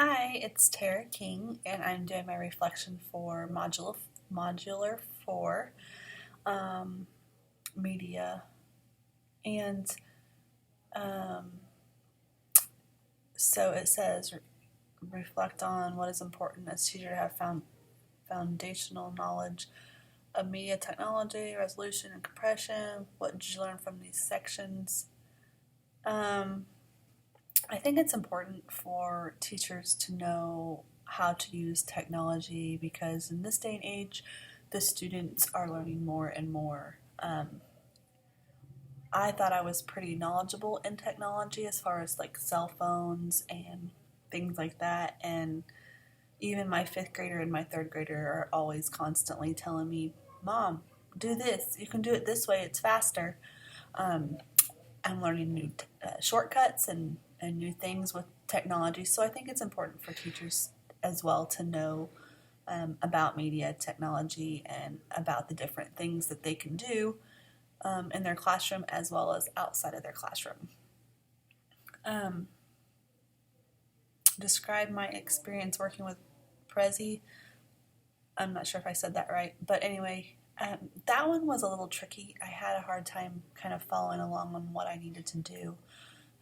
Hi, it's Tara King, and I'm doing my reflection for Modular 4 um, Media. And um, so it says, reflect on what is important as teacher to have foundational knowledge of media technology, resolution, and compression. What did you learn from these sections? I think it's important for teachers to know how to use technology because in this day and age, the students are learning more and more. I thought I was pretty knowledgeable in technology as far as like cell phones and things like that. And even my fifth grader and my third grader are always constantly telling me, Mom, do this. You can do it this way. It's faster. Um, I'm learning new shortcuts and new things with technology. So I think it's important for teachers as well to know about media technology and about the different things that they can do in their classroom as well as outside of their classroom. Describe my experience working with Perzi. I'm not sure if I said that right, but anyway, that one was a little tricky. I had a hard time kind of following along on what I needed to do.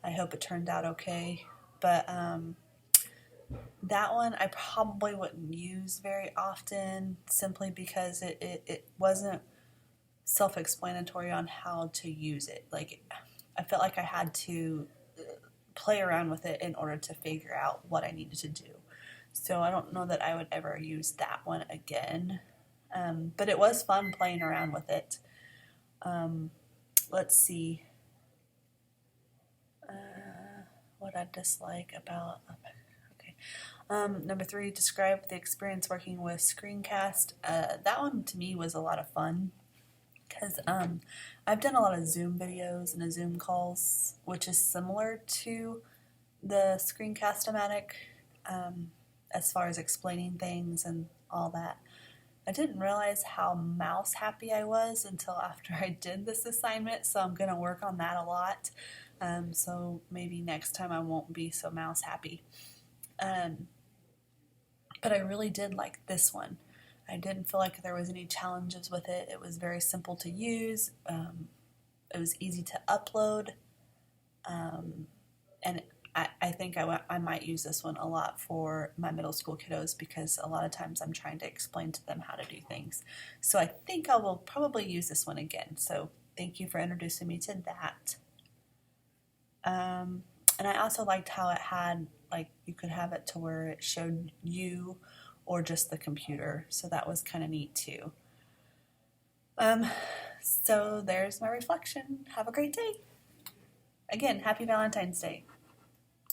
I hope it turned out okay, but that one I probably wouldn't use very often simply because it wasn't self-explanatory on how to use it. Like, I felt like I had to play around with it in order to figure out what I needed to do. So I don't know that I would ever use that one again. But it was fun playing around with it. Let's see. What I dislike about... Okay. Number 3, describe the experience working with Screencast. That one to me was a lot of fun because I've done a lot of Zoom videos and Zoom calls, which is similar to the Screencast-O-Matic as far as explaining things and all that. I didn't realize how mouse happy I was until after I did this assignment, so I'm going to work on that a lot. So maybe next time I won't be so mouse happy. But I really did like this one. I didn't feel like there was any challenges with it. It was very simple to use. It was easy to upload. And I think I might use this one a lot for my middle school kiddos because a lot of times I'm trying to explain to them how to do things. So I think I will probably use this one again. So thank you for introducing me to that. And I also liked how it had, like, you could have it to where it showed you or just the computer. So that was kind of neat too. So there's my reflection. Have a great day. Again, happy Valentine's Day.